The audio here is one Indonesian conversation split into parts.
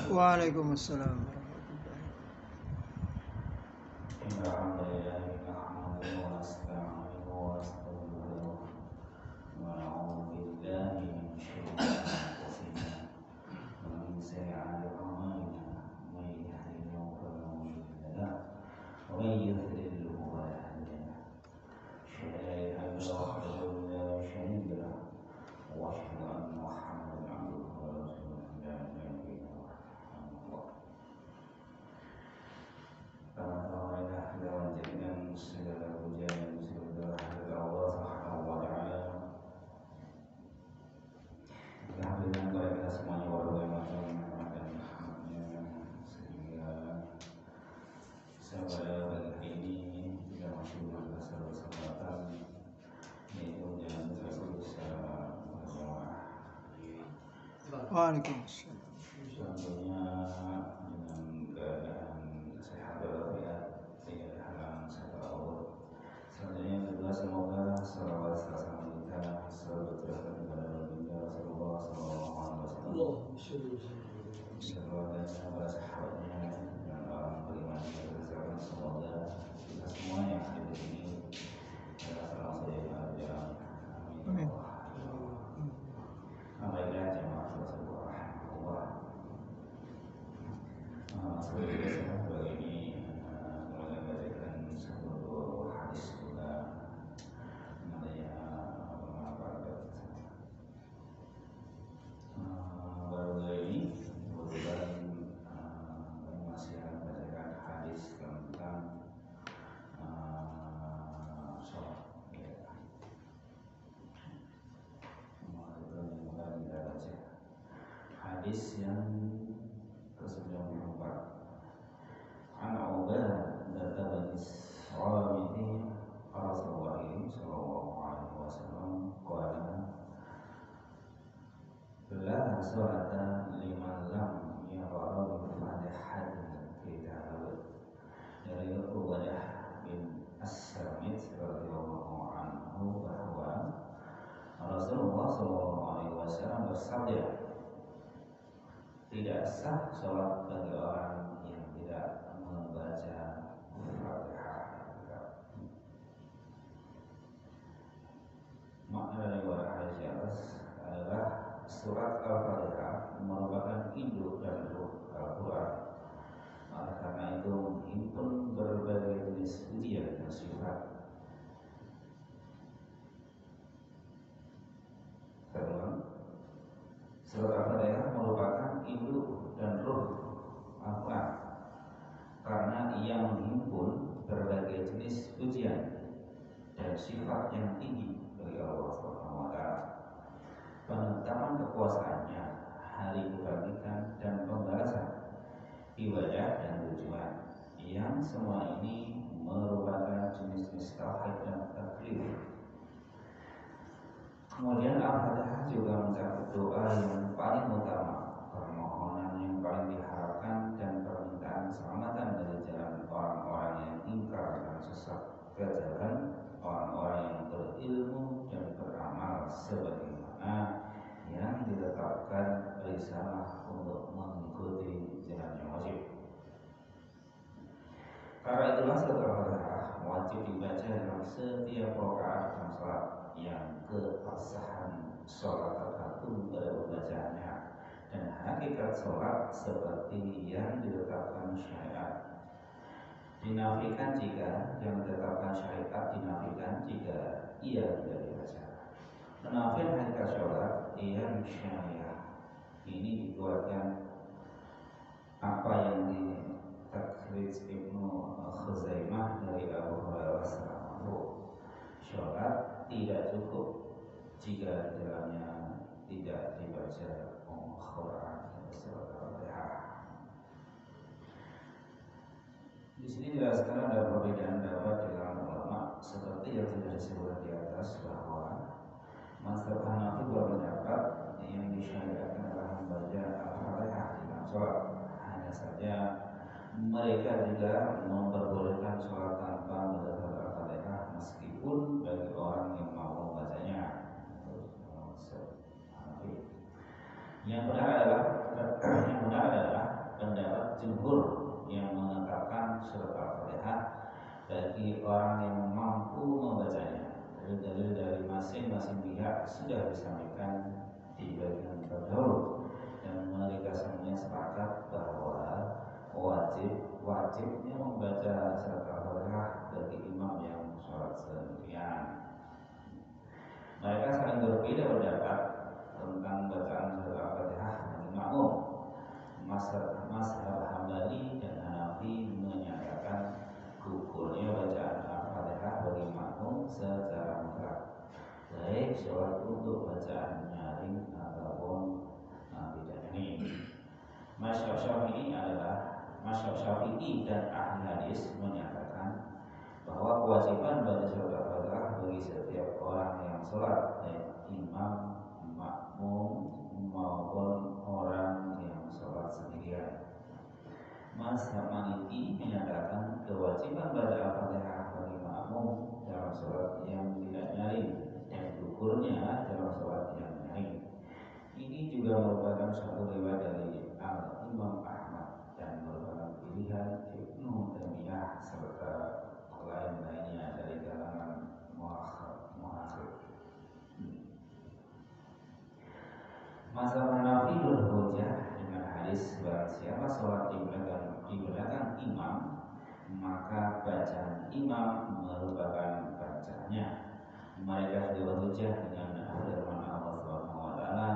Waalaikumsalam. Waalaikumsalam. Contohnya dengan keadaan sehat walafiat, tidak ada halangan serta Allah. Selanjutnya kedua, semoga salawat serta kita selalu tercurahkan kepada baginda Rasulullah SAW. Salawat dan para sahabatnya dan orang beriman yang berdasarkan, semoga kita semua yang ada di sini adalah termasuk yang ada. Amin. Baiklah jemaah Rasulullah. Seperti biasa bagi ini mulai bacakan satu hadis juga namanya baru kali ini kebetulan masih akan bacakan hadis tentang sholat. Kemudian kita baca hadis yang ke-94. An Ubadah bin Samit Rasulullah sallallahu alaihi wasallam qala la salata liman lam yaqra bi Fatihatil Kitab. Dari Ubadah bin As-Samit radhiyallahu anhu bahwa Rasulullah sallallahu alaihi wasallam bersabda, tidak sah sholat bagi orang yang tidak membaca Fatihah. Makna dari hadis di atas adalah surat Al-Fatihah merupakan induk dan ruh Al-Quran. Oleh karena itu menghimpun berbagai jenis ujian dan sifat. Surat Al-Fatihah merupakan induk dan ruh Al-Quran karena ia menghimpun berbagai jenis pujian dan sifat yang tinggi bagi Allah SWT. Penetapan kekuasaannya, hari kebangkitan dan pembalasan, ibadah dan tujuan, yang semua ini merupakan jenis-jenis tauhid dan taklif. Kemudian Al-Fatihah juga mencakup doa yang paling utama, permohonan yang paling diharapkan, dan permintaan keselamatan dari jalan orang-orang yang ingkar dan sesat ke jalan orang-orang yang berilmu dan beramal sebagaimana yang ditetapkan risalah untuk mengikuti jalan yang wajib. Karena itulah surat Al-Fatihah wajib dibaca dalam setiap rakaat dalam salat, yang keabsahan sholat tergantung pada pembacaannya dan hakikat sholat seperti yang ditetapkan syariat. Dinafikan jika yang ditetapkan syariat dinafikan jika ia tidak dibaca. Menafikan hakikat sholat yang syariah ini dikeluarkan apa yang ditakhrij Ibnu Khuzaimah dari Abu Hurairah radhiyallahu. Sholat tidak cukup jika di dalamnya tidak dibaca Al-Quran dan surat Al-Fatihah. Di sini dijelaskan ada perbedaan pendapat di kalangan ulama seperti yang sudah disebutkan di atas, bahwa mazhab Hanafi berpendapat yang disyariatkan adalah membaca Al-Fatihah di dalam sholat. Hanya saja mereka juga memperbolehkan sholat tanpa membaca Al-Fatihah meskipun bagi orang yang mau membacanya. Yang benar adalah bagi orang yang mampu membacanya. Dalil-dalil dari masing-masing pihak sudah disampaikan di bagian terdahulu, dan mereka semuanya sepakat bahwa wajibnya membaca surat Al-Fatihah bagi imam yang sholat sendirian. Mereka saling berbeda pendapat tentang bacaan surat Al-Fatihah bagi makmum. Mazhab Hambali dan Hanafi menyatakan gugurnya bacaan Al-Fatihah bagi makmum secara mutlak, baik sholat untuk bacaan nyaring ataupun tidak nyaring. Mazhab Syafi'i dan ahli hadis menyatakan bahwa kewajiban baca surat Al-Fatihah bagi setiap orang yang sholat, baik imam, makmum maupun orang yang sholat sendirian. Mazhab Maliki menyatakan kewajiban baca Al-Fatihah bagi makmum dalam sholat yang tidak nyaring dan gugurnya dalam sholat yang nyaring. Ini juga merupakan suatu riwayat dari Imam Ahmad dan merupakan pilihan Ibnu Taimiyah serta lain-lainnya dari kalangan muakhir. Mazhab Hanafi berhujjah dengan hadis barang siapa sholat di belakang imam, maka bacaan imam merupakan bacaannya. Mereka juga berhujjah dengan firman Allah Subhanahu wa taala,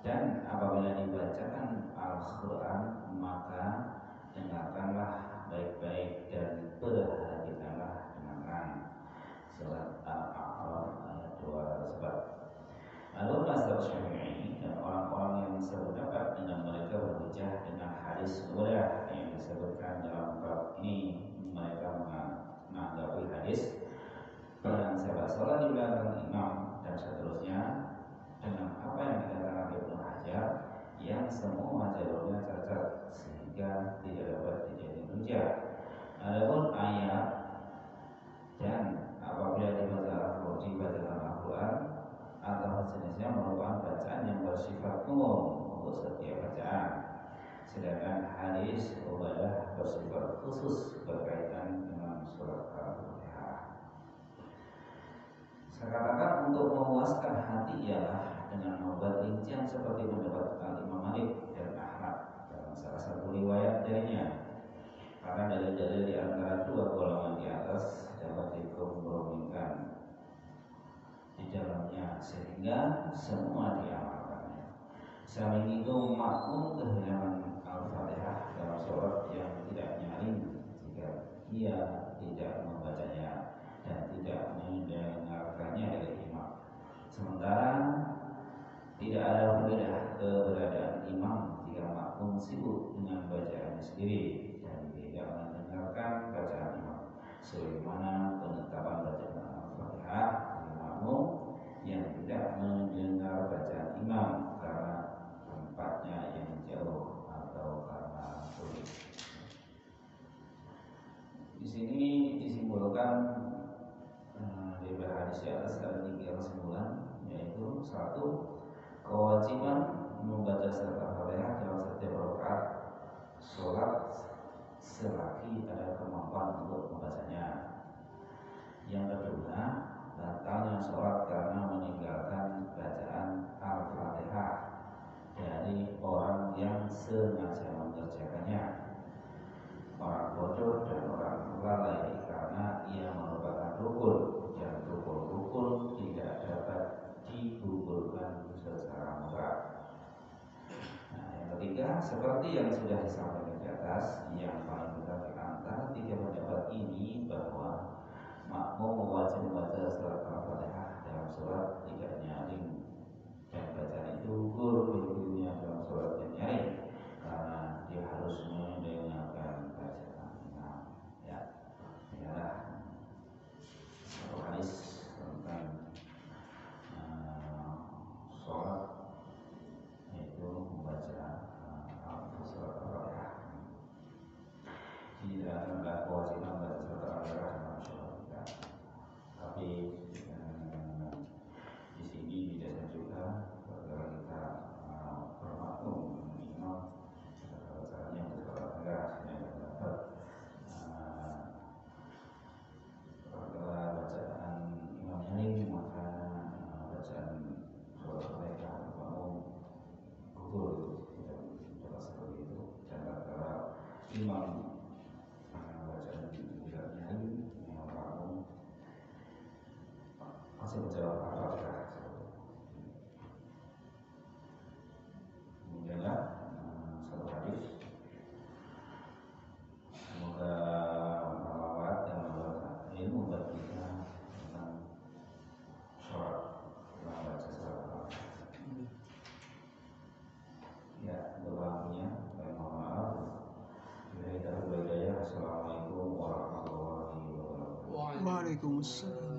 dan apabila dibacakan Al-Quran maka dengarkanlah baik-baik dan perhatikanlah dengan surat Al-A'raf ayat 2. Lalu mazhab Syafi'i dan orang-orang yang sependapat dengan mereka berhujjah dengan hadis Ubadah yang disebutkan dalam bab ini. Mereka menanggapi hadis barang siapa sholat di belakang imam dan seterusnya dengan apa yang dikatakan Ibnu Hajar yang semua jalurnya cacat sehingga tidak dapat dijadikan hujjah. Adapun ayat dan apabila dibaca Al-Quran atau sejenisnya merupakan bacaan yang bersifat umum untuk setiap bacaan, sedangkan hadis Ubadah bersifat khusus berkaitan dengan surat Al-Fatihah. Saya katakan untuk memuaskan hati ialah dengan membuat rincian seperti pendapat Imam Malik dan Ahmad dalam salah satu riwayat darinya, karena dalil-dalil di antara dua golongan di atas dapat dikompromikan di dalamnya sehingga semua diamalkannya. Samping itu makmum kehilangan Al-Fatihah dalam sholat yang tidak nyaring jika ia tidak membacanya dan tidak mendengarkannya dari imam. Sementara tidak ada faedah keberadaan imam jika makmum sibuk dengan bacaannya sendiri dan tidak mendengarkan bacaan imam, sebagaimana penetapan bacaan Al-Fatihah bagi makmum yang tidak mendengar bacaan imam karena tempatnya yang jauh atau karena sulit. Di sini disimpulkan dari hadis di atas ada 3 kesimpulan, yaitu 1. Kewajiban membaca surat Al-Fatihah dalam setiap rakaat sholat selagi ada kemampuan untuk membacanya. Yang kedua, batalnya sholat karena meninggalkan bacaan Al-Fatihah dari orang yang sengaja mengerjakannya, orang bodoh dan orang lalai, karena ia merupakan rukun dan rukun tidak dapat digugurkan secara mutlak. Nah, yang ketiga, seperti yang sudah disampaikan di atas, yang paling benar di antara 3 pendapat ini bahwa makmum wajib membaca surat Al-Fatihah dalam surat tidak nyaring, dan bacaan itu gugur birunya dalam surat yang nyaring karena dia harus mendengarkan bacaan imam. Ya, inilah satu hadis tentang sholat, yaitu membaca surat Al-Fatihah. Jadi tidak ada kewajiban membaca surat Al-Fatihah dalam sholat kita, tapi di sini tidak juga kalau kita bermakmum imam caranya surat Al-Fatihah masih menjawab Al-Fatihah. Kemudian satu hadis, semoga melawat dan membawa ilmu bagi kita tentang sholat, membaca sholat. Ya, doanya, mohon maaf. Assalamualaikum warahmatullahi wabarakatuh. Waalaikumsalam.